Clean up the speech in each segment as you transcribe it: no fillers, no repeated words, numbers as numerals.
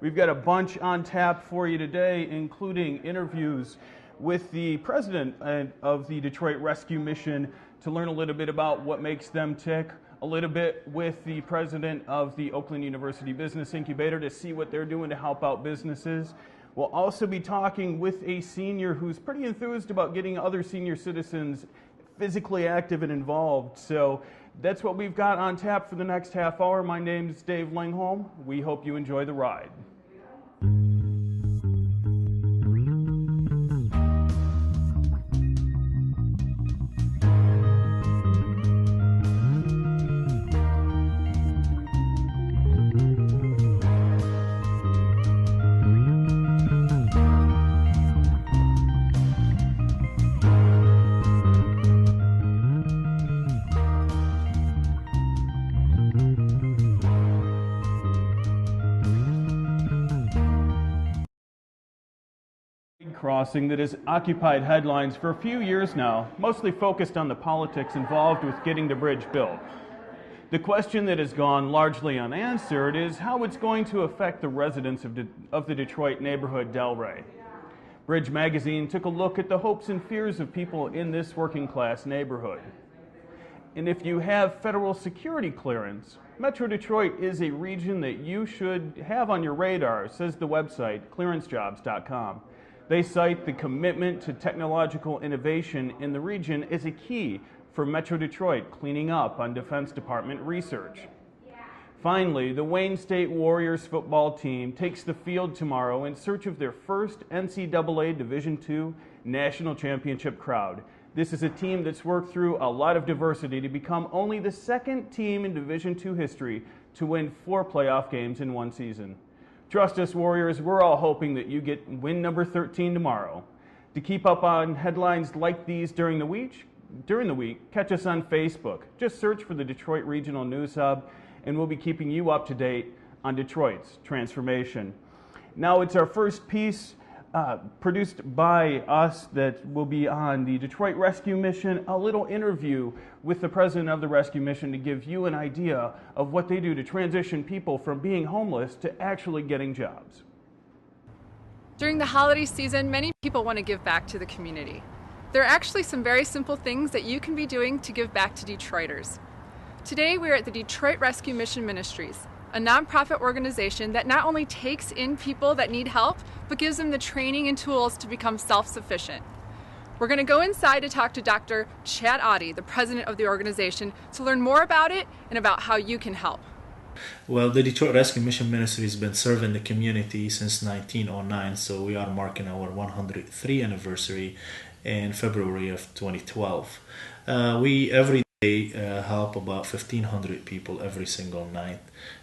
We've got a bunch on tap for you today, including interviews with the president of the Detroit Rescue Mission to learn a little bit about what makes them tick, a little bit with the president of the Oakland University Business Incubator to see what they're doing to help out businesses. We'll also be talking with a senior who's pretty enthused about getting other senior citizens physically active and involved. So that's what we've got on tap for the next half hour. My name is Dave Langholm. We hope you enjoy the ride. Crossing that has occupied headlines for a few years now, mostly focused on the politics involved with getting the bridge built. The question that has gone largely unanswered is how it's going to affect the residents of the Detroit neighborhood Delray. Bridge Magazine took a look at the hopes and fears of people in this working class neighborhood. And if you have federal security clearance, Metro Detroit is a region that you should have on your radar, says the website clearancejobs.com. They cite the commitment to technological innovation in the region as a key for Metro Detroit cleaning up on Defense Department research. Finally, the Wayne State Warriors football team takes the field tomorrow in search of their first NCAA Division II national championship crowd. This is a team that's worked through a lot of diversity to become only the second team in Division II history to win 4 playoff games in one season. Trust us, Warriors, we're all hoping that you get win number 13 tomorrow. To keep up on headlines like these during the week, catch us on Facebook. Just search for the Detroit Regional News Hub, and we'll be keeping you up to date on Detroit's transformation. Now it's our first piece produced by us that will be on the Detroit Rescue Mission, a little interview with the president of the Rescue Mission to give you an idea of what they do to transition people from being homeless to actually getting jobs. During the holiday season, many people want to give back to the community. There are actually some very simple things that you can be doing to give back to Detroiters. Today we're at the Detroit Rescue Mission Ministries, a nonprofit organization that not only takes in people that need help, but gives them the training and tools to become self-sufficient. We're going to go inside to talk to Dr. Chad Audi, the president of the organization, to learn more about it and about how you can help. Well, the Detroit Rescue Mission Ministries has been serving the community since 1909, so we are marking our 103rd anniversary in February of 2012. We every day help about 1,500 people every single night,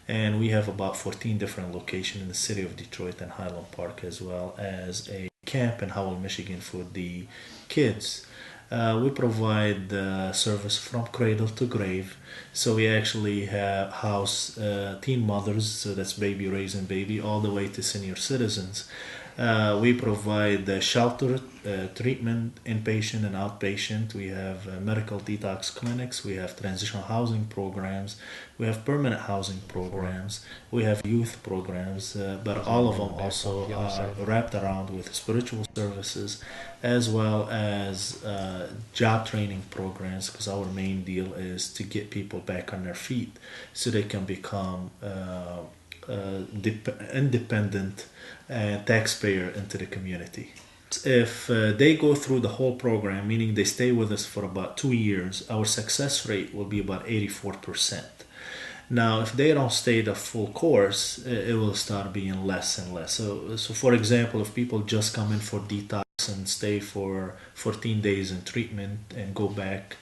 and we have about 14 different locations in the city of Detroit and Highland Park, as well as a camp in Howell, Michigan for the kids. We provide service from cradle to grave, so we actually house teen mothers, so that's baby raising baby, all the way to senior citizens. We provide shelter, treatment, inpatient and outpatient. We have medical detox clinics. We have transitional housing programs. We have permanent housing programs. We have youth programs, but all of them also are wrapped around with spiritual services as well as job training programs, because our main deal is to get people back on their feet so they can become independent taxpayer into the community. If they go through the whole program, meaning they stay with us for about 2 years, our success rate will be about 84%. Now, if they don't stay the full course, it will start being less and less. So for example, if people just come in for detox and stay for 14 days in treatment and go back,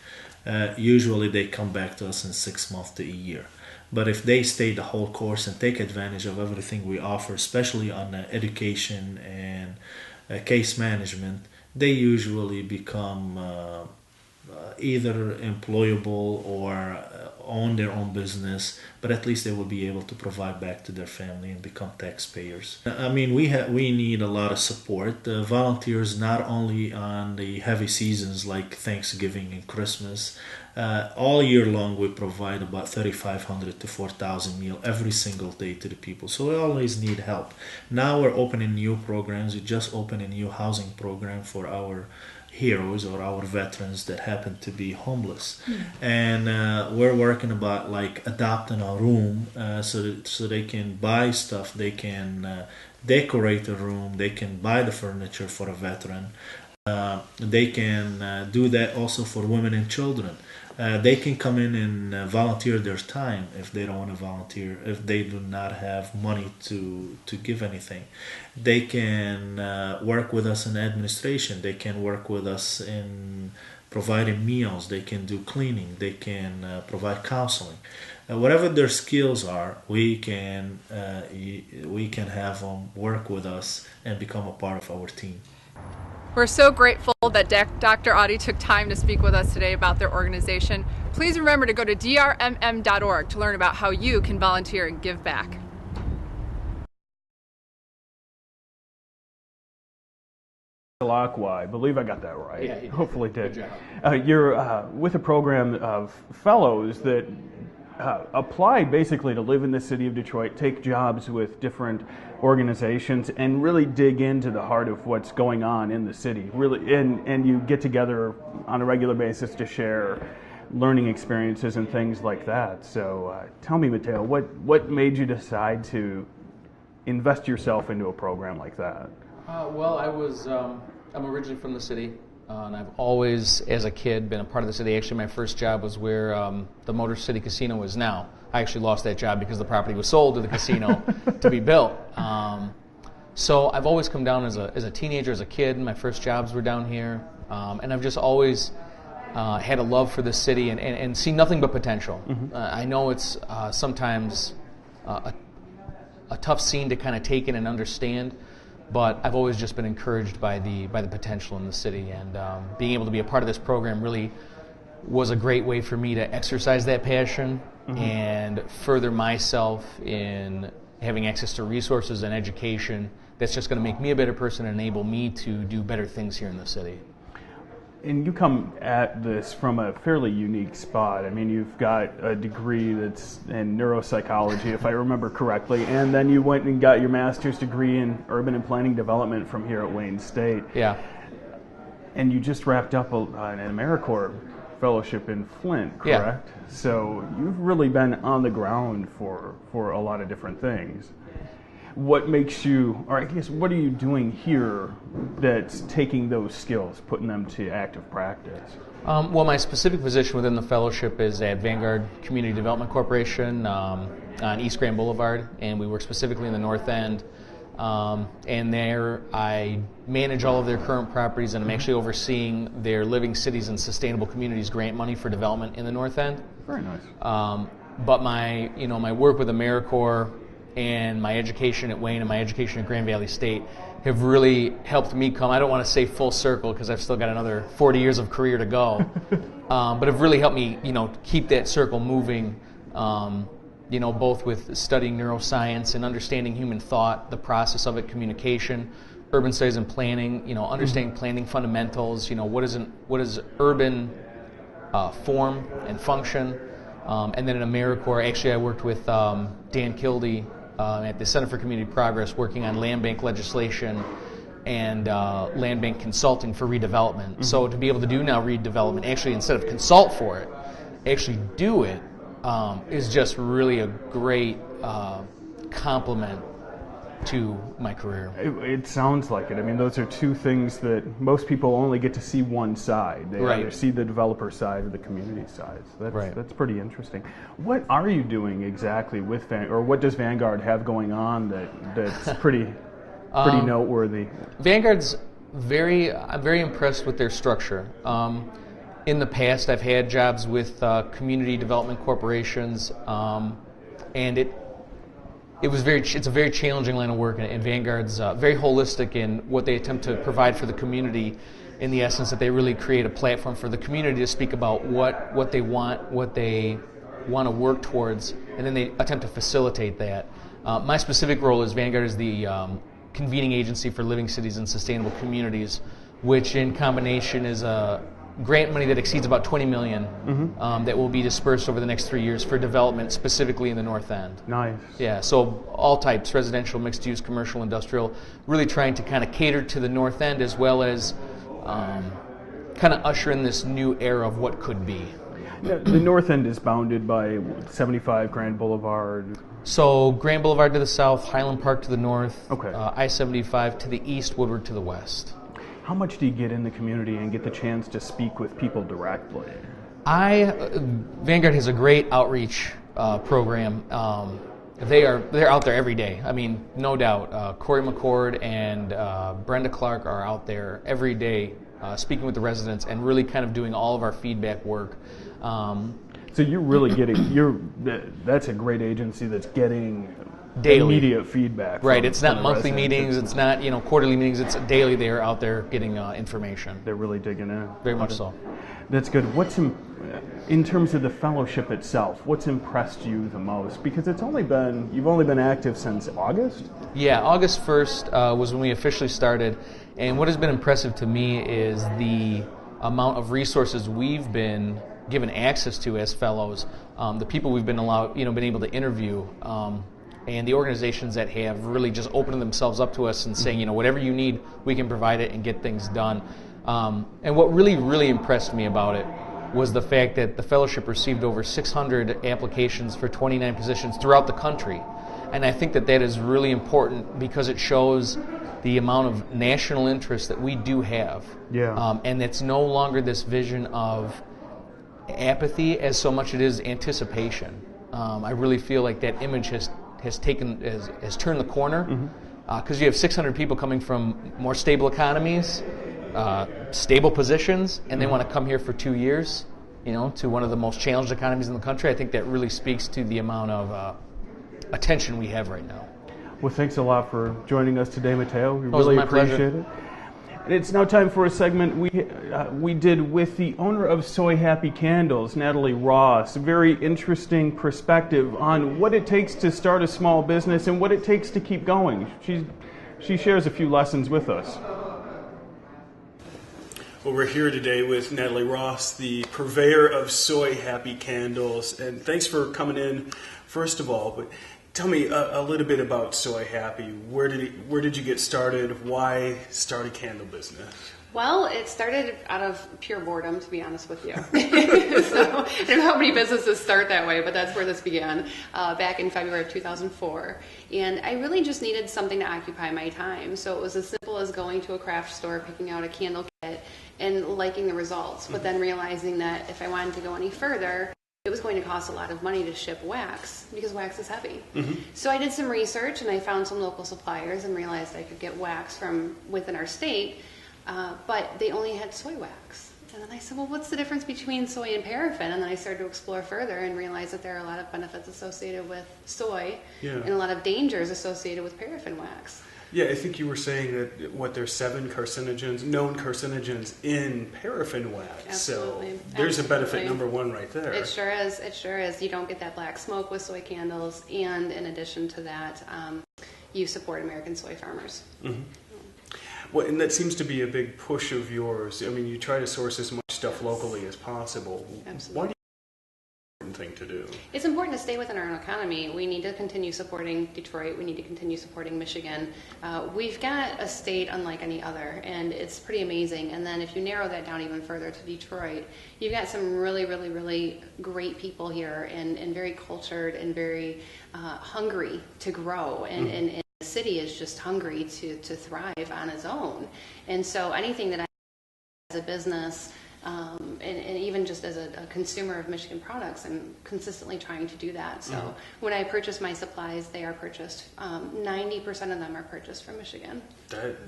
usually they come back to us in 6 months to a year. But if they stay the whole course and take advantage of everything we offer, especially on education and case management, they usually become either employable own their own business, but at least they will be able to provide back to their family and become taxpayers. I mean, we need a lot of support. Volunteers not only on the heavy seasons like Thanksgiving and Christmas. All year long, we provide about 3,500 to 4,000 meals every single day to the people. So we always need help. Now we're opening new programs. We just opened a new housing program for our heroes or our veterans that happen to be homeless. And we're working about like adopting a room so they can buy stuff. They can decorate a room. They can buy the furniture for a veteran. They can do that also for women and children. They can come in and volunteer their time if they don't want to volunteer, if they do not have money to give anything. They can work with us in administration. They can work with us in providing meals. They can do cleaning. They can provide counseling. Whatever their skills are, we can have them work with us and become a part of our team. We're so grateful that Dr. Audi took time to speak with us today about their organization. Please remember to go to drmm.org to learn about how you can volunteer and give back. Passalacqua, I believe I got that right. Yeah, Hopefully did. Good job. You're with a program of fellows that applied basically to live in the city of Detroit, take jobs with different organizations, and really dig into the heart of what's going on in the city. Really, and you get together on a regular basis to share learning experiences and things like that. So tell me, Matteo, what made you decide to invest yourself into a program like that? Well, I'm originally from the city, and I've always, as a kid, been a part of the city. Actually, my first job was where the Motor City Casino is now. I actually lost that job because the property was sold to the casino to be built. So I've always come down as a teenager, as a kid. My first jobs were down here, and I've just always had a love for the city and seen nothing but potential. Mm-hmm. I know it's sometimes a tough scene to kind of take in and understand, but I've always just been encouraged by the potential in the city, and being able to be a part of this program really was a great way for me to exercise that passion mm-hmm. and further myself in having access to resources and education that's just going to make me a better person and enable me to do better things here in the city. And you come at this from a fairly unique spot. I mean, you've got a degree that's in neuropsychology, if I remember correctly, and then you went and got your master's degree in urban and planning development from here at Wayne State. Yeah. And you just wrapped up an AmeriCorps fellowship in Flint, correct? Yeah. So you've really been on the ground for a lot of different things. What makes you, or I guess, what are you doing here that's taking those skills, putting them to active practice? Well, my specific position within the fellowship is at Vanguard Community Development Corporation on East Grand Boulevard, and we work specifically in the North End. And there I manage all of their current properties, and I'm actually overseeing their Living Cities and Sustainable Communities grant money for development in the North End. Very nice. But my work with AmeriCorps and my education at Wayne and my education at Grand Valley State have really helped me come, I don't want to say full circle because I've still got another 40 years of career to go, but have really helped me, keep that circle moving, both with studying neuroscience and understanding human thought, the process of it, communication, urban studies and planning, understanding planning fundamentals, what is urban form and function, and then in AmeriCorps, actually I worked with Dan Kildee at the Center for Community Progress, working on land bank legislation and land bank consulting for redevelopment. Mm-hmm. So to be able to do now redevelopment, actually instead of consult for it, actually do it, is just really a great compliment to my career. It sounds like it. I mean, those are two things that most people only get to see one side. They right. either see the developer side or the community side. So right. That's pretty interesting. What are you doing exactly with or what does Vanguard have going on that's pretty noteworthy? Vanguard's I'm very impressed with their structure. In the past, I've had jobs with community development corporations, and it's a very challenging line of work, and Vanguard's very holistic in what they attempt to provide for the community, in the essence that they really create a platform for the community to speak about what they want, what they want to work towards, and then they attempt to facilitate that. My specific role is Vanguard is the convening agency for living cities and sustainable communities, which in combination is a grant money that exceeds about $20 million that will be dispersed over the next 3 years for development specifically in the North End. Nice. Yeah, so all types, residential, mixed use, commercial, industrial, really trying to kind of cater to the North End as well as kind of usher in this new era of what could be. The North End is bounded by 75 Grand Boulevard. So Grand Boulevard to the south, Highland Park to the north, Okay. I-75 to the east, Woodward to the west. How much do you get in the community and get the chance to speak with people directly? Vanguard has a great outreach program. They're out there every day. I mean, no doubt. Corey McCord and Brenda Clark are out there every day speaking with the residents and really kind of doing all of our feedback work. So you're really that's a great agency that's getting daily immediate feedback. Right, it's not monthly residents. meetings, it's not quarterly meetings, it's daily. They're out there getting information. They're really digging in. Very much so. That's good. What's in terms of the fellowship itself, what's impressed you the most? Because you've only been active since August? Yeah, August 1st was when we officially started, and what has been impressive to me is the amount of resources we've been given access to as fellows, the people we've been able to interview, and the organizations that have really just opened themselves up to us and saying, whatever you need, we can provide it and get things done. And what really, really impressed me about it was the fact that the fellowship received over 600 applications for 29 positions throughout the country. And I think that is really important because it shows the amount of national interest that we do have. Yeah. And it's no longer this vision of apathy as so much it is anticipation. I really feel like that image has turned the corner because you have 600 people coming from more stable economies, stable positions, and they want to come here for 2 years, to one of the most challenged economies in the country. I think that really speaks to the amount of attention we have right now. Well, thanks a lot for joining us today, Matteo. We It was really my appreciate pleasure. it. And it's now time for a segment we did with the owner of Soy Happy Candles, Natalie Ross. A very interesting perspective on what it takes to start a small business and what it takes to keep going. She shares a few lessons with us. Well, we're here today with Natalie Ross, the purveyor of Soy Happy Candles. And thanks for coming in, first of all. But tell me a little bit about Soy Happy. Where did you get started? Why start a candle business? Well, it started out of pure boredom, to be honest with you. So, I don't know how many businesses start that way, but that's where this began back in February of 2004. And I really just needed something to occupy my time. So it was as simple as going to a craft store, picking out a candle kit, and liking the results, but then realizing that if I wanted to go any further, it was going to cost a lot of money to ship wax because wax is heavy. So I did some research and I found some local suppliers and realized I could get wax from within our state, but they only had soy wax. And then I said, well, what's the difference between soy and paraffin? And then I started to explore further and realized that there are a lot of benefits associated with soy and a lot of dangers associated with paraffin wax. Yeah, I think you were saying that, there's 7 known carcinogens in paraffin wax. Absolutely. So there's a benefit Absolutely. number 1 right there. It sure is. It sure is. You don't get that black smoke with soy candles, and in addition to that, you support American soy farmers. Well, and that seems to be a big push of yours. I mean, you try to source as much stuff locally as possible. Absolutely. Why do you think to do? It's important to stay within our own economy. We need to continue supporting Detroit. We need to continue supporting Michigan. We've got a state unlike any other, and it's pretty amazing. And then if you narrow that down even further to Detroit, you've got some really, really, really great people here and very cultured and very hungry to grow. And the city is just hungry to thrive on its own. And so anything that I as a business, and even just as a consumer of Michigan products, I'm consistently trying to do that. So when I purchase my supplies, they are purchased, 90% of them are purchased from Michigan.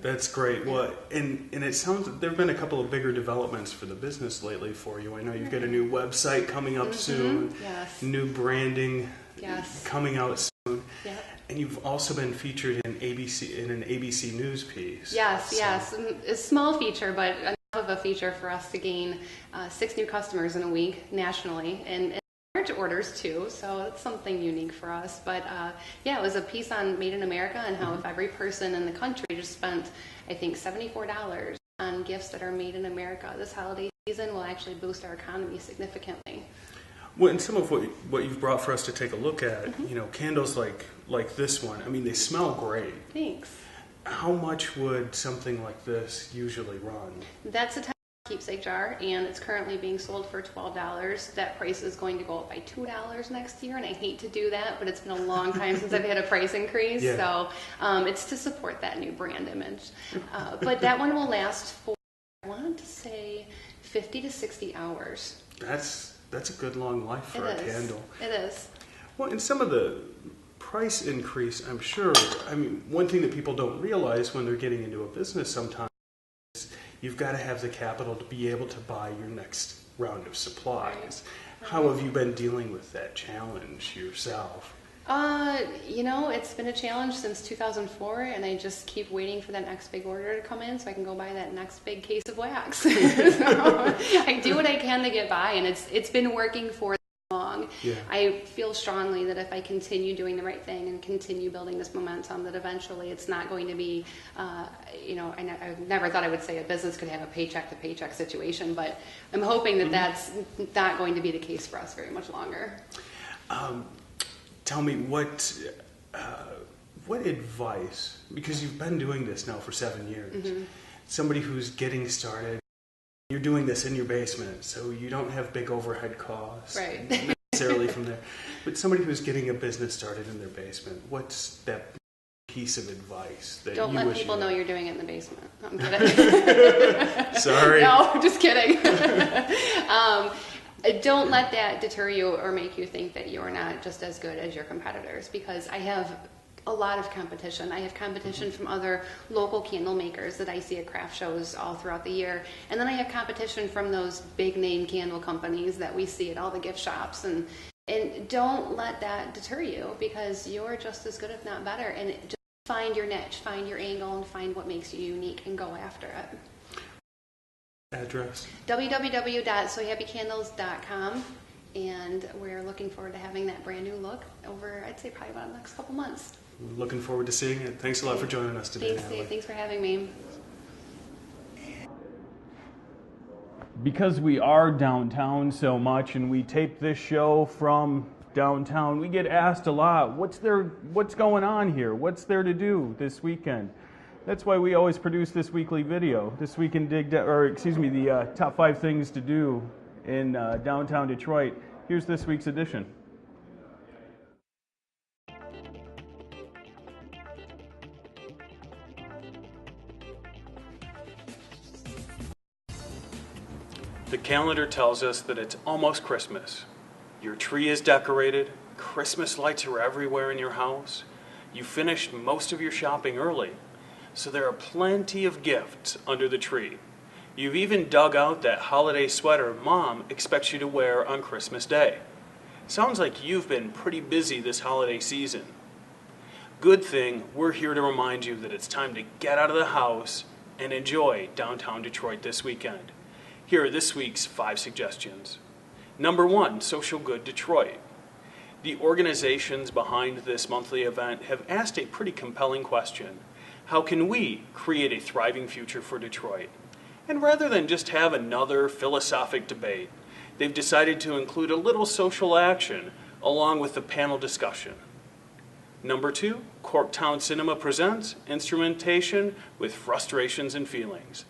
That's great. Well, and it sounds there have been a couple of bigger developments for the business lately for you. I know you've got a new website coming up soon, Yes. new branding coming out soon. Yep. And you've also been featured in an ABC News piece. Yes, yes. A small feature, but enough of a feature for us to gain 6 new customers in a week nationally. And large orders too, so it's something unique for us. But yeah, it was a piece on Made in America and how if every person in the country just spent, I think, $74 on gifts that are made in America this holiday season, will actually boost our economy significantly. Well, and some of what you've brought for us to take a look at, candles like this one, I mean, they smell great. Thanks. How much would something like this usually run? That's a keepsake jar, and it's currently being sold for $12. That price is going to go up by $2 next year, and I hate to do that, but it's been a long time since I've had a price increase, so it's to support that new brand image. But that one will last for, I want to say, 50 to 60 hours. That's a good long life for a candle. It is. Well, and some of the price increase, I'm sure, I mean, one thing that people don't realize when they're getting into a business sometimes, you've got to have the capital to be able to buy your next round of supplies. Right. How have you been dealing with that challenge yourself? It's been a challenge since 2004, and I just keep waiting for that next big order to come in so I can go buy that next big case of wax. So I do what I can to get by, and it's been working for long. Yeah. I feel strongly that if I continue doing the right thing and continue building this momentum, that eventually it's not going to be, I never thought I would say a business could have a paycheck to paycheck situation, but I'm hoping that that's not going to be the case for us very much longer. Tell me what advice, because you've been doing this now for 7 years, somebody who's getting started, you're doing this in your basement, so you don't have big overhead costs necessarily from there. But somebody who's getting a business started in their basement, what's that piece of advice that don't you let wish people you know you're doing it in the basement. I'm kidding. Sorry. No, just kidding. Don't let that deter you or make you think that you're not just as good as your competitors, because I have a lot of competition. I have competition from other local candle makers that I see at craft shows all throughout the year. And then I have competition from those big name candle companies that we see at all the gift shops. And don't let that deter you, because you're just as good, if not better. And just find your niche, find your angle, and find what makes you unique and go after it. Address? www.sohappycandles.com. And we're looking forward to having that brand new look over, I'd say, probably about the next couple months. Looking forward to seeing it. Thanks a lot for joining us today, Thanks, Natalie. Dave. Thanks for having me. Because we are downtown so much and we tape this show from downtown, we get asked a lot, what's going on here? What's there to do this weekend? That's why we always produce this weekly video. This week in the top 5 things to do in downtown Detroit. Here's this week's edition. The calendar tells us that it's almost Christmas. Your tree is decorated, Christmas lights are everywhere in your house. You finished most of your shopping early, so there are plenty of gifts under the tree. You've even dug out that holiday sweater Mom expects you to wear on Christmas Day. Sounds like you've been pretty busy this holiday season. Good thing we're here to remind you that it's time to get out of the house and enjoy downtown Detroit this weekend. Here are this week's 5 suggestions. Number 1, Social Good Detroit. The organizations behind this monthly event have asked a pretty compelling question. How can we create a thriving future for Detroit? And rather than just have another philosophic debate, they've decided to include a little social action along with the panel discussion. Number 2, Corktown Cinema presents Instrumentation with Frustrations and Feelings.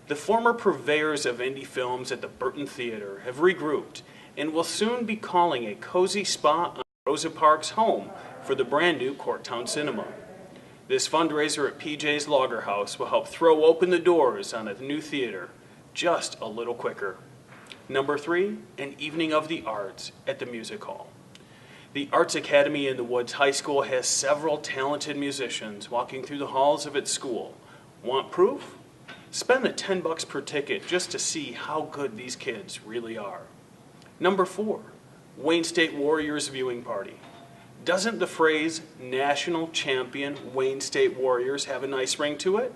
The former purveyors of indie films at the Burton Theater have regrouped and will soon be calling a cozy spot on Rosa Parks home for the brand new Corktown Cinema. This fundraiser at PJ's Lager House will help throw open the doors on a new theater just a little quicker. Number 3, an evening of the arts at the Music Hall. The Arts Academy in the Woods High School has several talented musicians walking through the halls of its school. Want proof? Spend the $10 per ticket just to see how good these kids really are. Number 4, Wayne State Warriors viewing party. Doesn't the phrase National Champion Wayne State Warriors have a nice ring to it?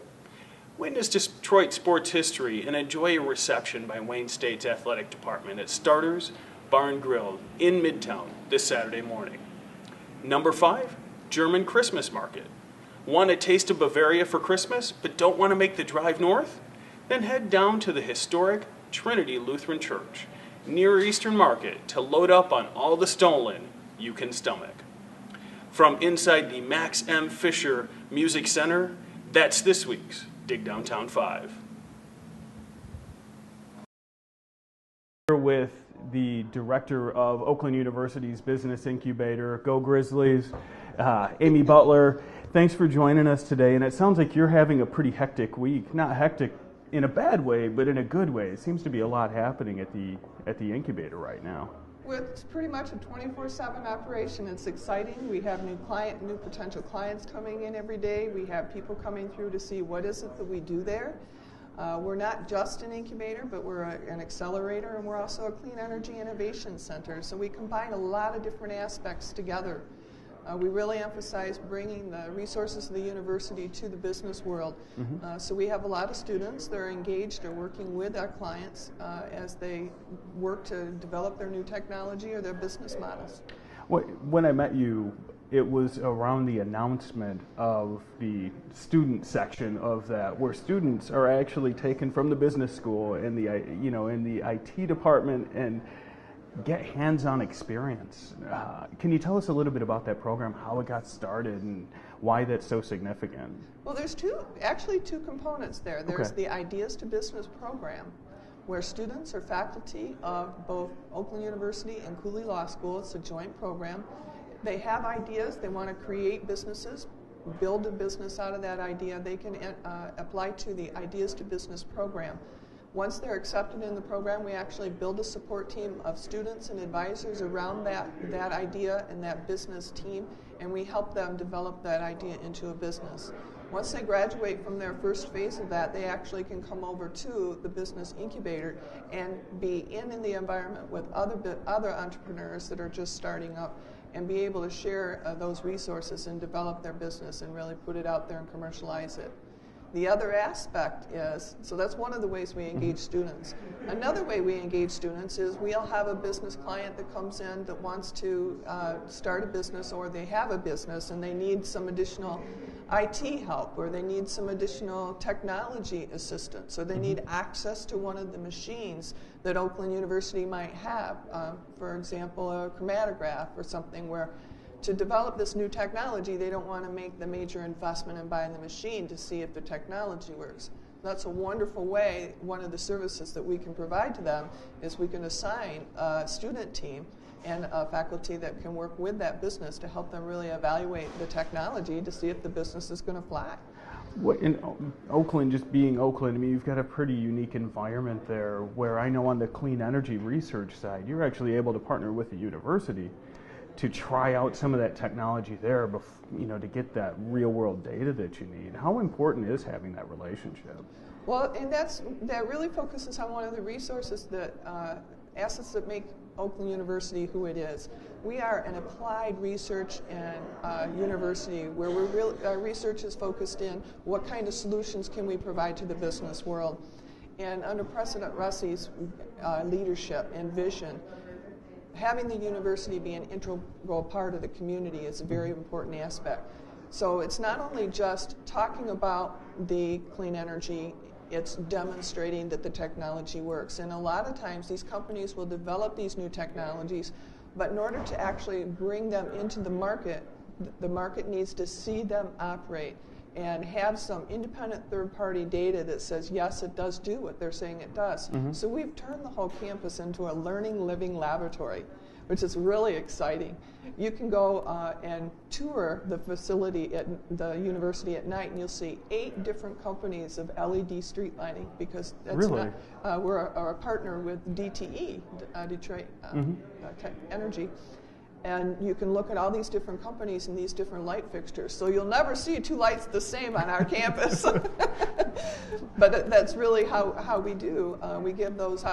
Witness Detroit sports history and enjoy a reception by Wayne State's athletic department at starters, Bar and Grill in Midtown this Saturday morning. Number 5, German Christmas Market. Want a taste of Bavaria for Christmas, but don't want to make the drive north? Then head down to the historic Trinity Lutheran Church, near Eastern Market, to load up on all the stolen you can stomach. From inside the Max M. Fisher Music Center, that's this week's Dig Downtown 5. With the director of Oakland University's Business Incubator, Go Grizzlies, Amy Butler. Thanks for joining us today, and it sounds like you're having a pretty hectic week. Not hectic in a bad way, but in a good way. It seems to be a lot happening at the incubator right now. Well, it's pretty much a 24/7 operation. It's exciting. We have new potential clients coming in every day. We have people coming through to see what is it that we do there. We're not just an incubator, but we're an accelerator, and we're also a clean energy innovation center. So we combine a lot of different aspects together. We really emphasize bringing the resources of the university to the business world. So we have a lot of students that are engaged or working with our clients as they work to develop their new technology or their business models. When I met you, it was around the announcement of the student section of that, where students are actually taken from the business school in the IT department and get hands-on experience. Can you tell us a little bit about that program, how it got started, and why that's so significant? Well, there's two components there. There's the Ideas to Business program, where students or faculty of both Oakland University and Cooley Law School, it's a joint program. They have ideas, they want to create businesses, build a business out of that idea. They can apply to the Ideas to Business program. Once they're accepted in the program, we actually build a support team of students and advisors around that idea and that business team, and we help them develop that idea into a business. Once they graduate from their first phase of that, they actually can come over to the business incubator and be in the environment with other entrepreneurs that are just starting up, and be able to share those resources and develop their business and really put it out there and commercialize it. The other aspect is, so that's one of the ways we engage students. Another way we engage students is we'll have a business client that comes in that wants to start a business, or they have a business and they need some additional IT help, or they need some additional technology assistance, or they need access to one of the machines that Oakland University might have, for example, a chromatograph or something, where to develop this new technology, they don't want to make the major investment in buying the machine to see if the technology works. That's a wonderful way. One of the services that we can provide to them is we can assign a student team and a faculty that can work with that business to help them really evaluate the technology to see if the business is going to fly. In Oakland, just being Oakland, I mean, you've got a pretty unique environment there, where I know on the clean energy research side, you're actually able to partner with the university to try out some of that technology there, to get that real-world data that you need. How important is having that relationship? Well, and that really focuses on one of the resources that assets that make Oakland University who it is. We are an applied research and university where our research is focused in what kind of solutions can we provide to the business world. And under President Russey's leadership and vision, having the university be an integral part of the community is a very important aspect. So it's not only just talking about the clean energy, it's demonstrating that the technology works. And a lot of times these companies will develop these new technologies, but in order to actually bring them into the market needs to see them operate and have some independent third-party data that says, yes, it does do what they're saying it does. So we've turned the whole campus into a learning, living laboratory, which is really exciting. You can go and tour the facility at the university at night, and you'll see 8 different companies of LED street lighting, because that's really? We're a partner with DTE, Detroit Energy. And you can look at all these different companies and these different light fixtures. So you'll never see 2 lights the same on our campus. But that's really how we do. We give those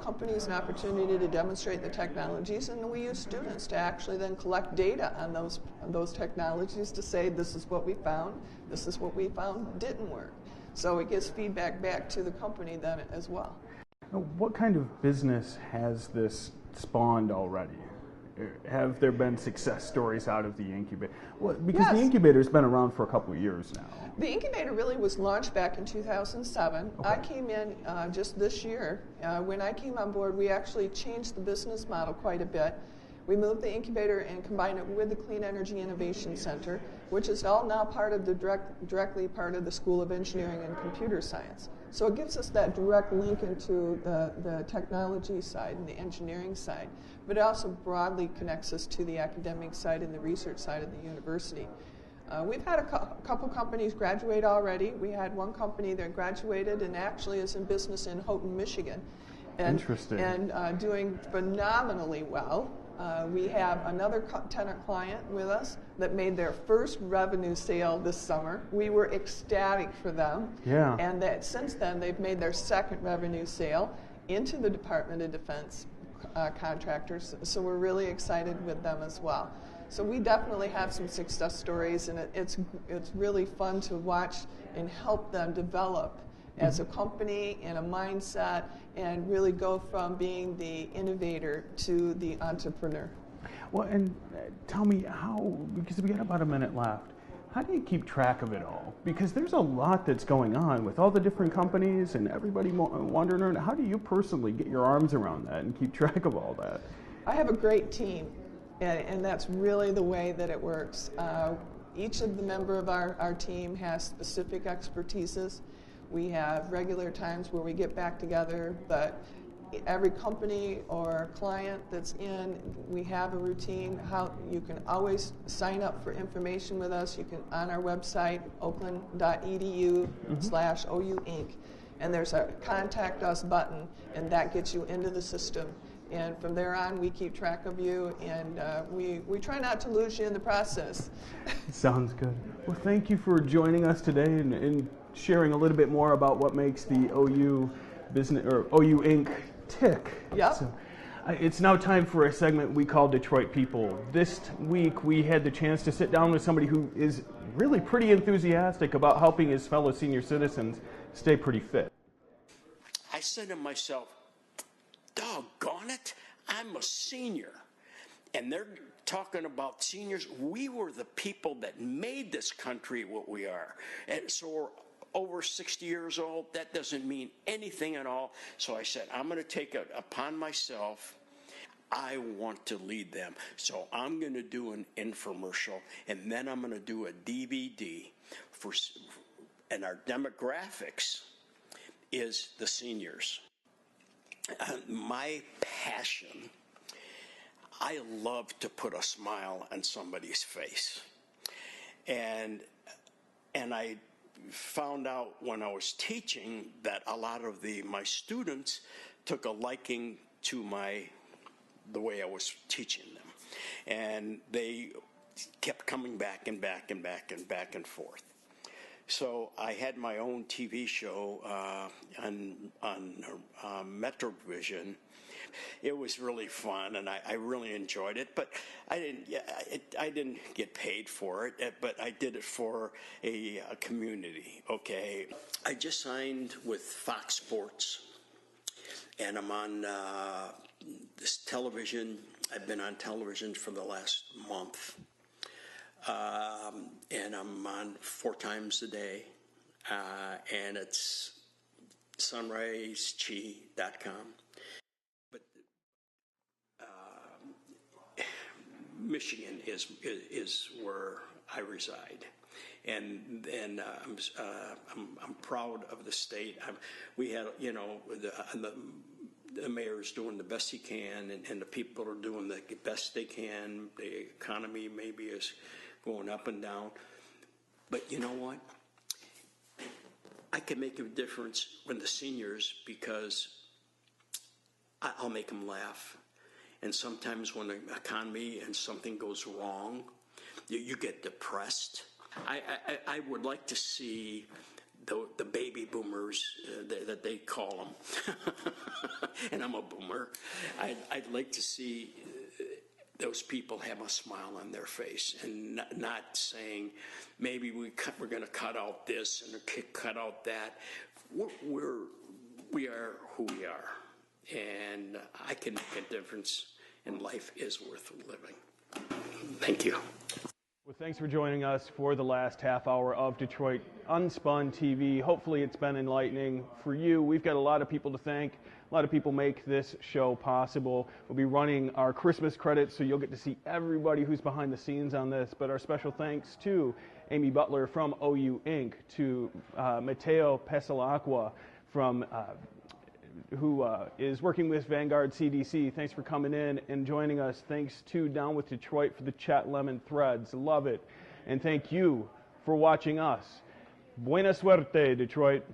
companies an opportunity to demonstrate the technologies, and we use students to actually then collect data on those technologies to say, this is what we found, this is what we found didn't work. So it gives feedback back to the company then as well. What kind of business has this spawned already? Have there been success stories out of the incubator? Well, because Yes. the incubator's been around for a couple of years now. The incubator really was launched back in 2007. Okay. I came in just this year. When I came on board, we actually changed the business model quite a bit. We moved the incubator and combined it with the Clean Energy Innovation Center, which is all now part of the directly part of the School of Engineering and Computer Science. So it gives us that direct link into the technology side and the engineering side, but it also broadly connects us to the academic side and the research side of the university. We've had a couple companies graduate already. We had one company that graduated and actually is in business in Houghton, Michigan. Interesting. And doing phenomenally well. We have another tenant client with us that made their first revenue sale this summer. We were ecstatic for them. Yeah. And that since then, they've made their second revenue sale into the Department of Defense contractors. So we're really excited with them as well. So we definitely have some success stories, and it's really fun to watch and help them develop as a company and a mindset, and really go from being the innovator to the entrepreneur. Well, and tell me how, because we got about a minute left, how do you keep track of it all? Because there's a lot that's going on with all the different companies and everybody wandering around. How do you personally get your arms around that and keep track of all that? I have a great team, and that's really the way that it works. Each of the member of our team has specific expertises. We have regular times where we get back together, but every company or client that's in, we have a routine. How you can always sign up for information with us. You can on our website, oakland.edu/OUInc, and there's a contact us button, and that gets you into the system. And from there on, we keep track of you, and we try not to lose you in the process. Sounds good. Well, thank you for joining us today and sharing a little bit more about what makes the OU business or OU Inc. tick. Yep. So, it's now time for a segment we call Detroit People. This week we had the chance to sit down with somebody who is really pretty enthusiastic about helping his fellow senior citizens stay pretty fit. I said to myself, doggone it, I'm a senior. And they're talking about seniors. We were the people that made this country what we are. And so we're over 60 years old. That doesn't mean anything at all. So I said, I'm going to take it upon myself. I want to lead them. So I'm going to do an infomercial, and then I'm going to do a DVD and our demographics is the seniors. My passion, I love to put a smile on somebody's face. And I found out when I was teaching that a lot of my students took a liking to the way I was teaching them. And they kept coming back and back and back and back and forth. So I had my own TV show on Metrovision. It was really fun, and I really enjoyed it. But I didn't get paid for it. But I did it for a community. Okay, I just signed with Fox Sports, and I'm on this television. I've been on television for the last month. And I'm on 4 times a day, and it's sunrisechi.com. But Michigan is where I reside, and I'm proud of the state. We had, the mayor's doing the best he can, and the people are doing the best they can. The economy maybe is going up and down. But you know what? I can make a difference when the seniors, because I'll make them laugh. And sometimes when the economy and something goes wrong, you get depressed. I would like to see the baby boomers that they call them, and I'm a boomer. I'd like to see those people have a smile on their face, and not saying maybe we're going to cut out this and cut out that. We are who we are, and I can make a difference, and life is worth living. Thank you. Well, thanks for joining us for the last half hour of Detroit Unspun TV. Hopefully it's been enlightening for you. We've got a lot of people to thank. A lot of people make this show possible. We'll be running our Christmas credits, so you'll get to see everybody who's behind the scenes on this. But our special thanks to Amy Butler from OU Inc., to Matteo Passalacqua from who is working with Vanguard CDC. Thanks for coming in and joining us. Thanks to Down with Detroit for the chat lemon threads. Love it. And thank you for watching us. Buena suerte, Detroit.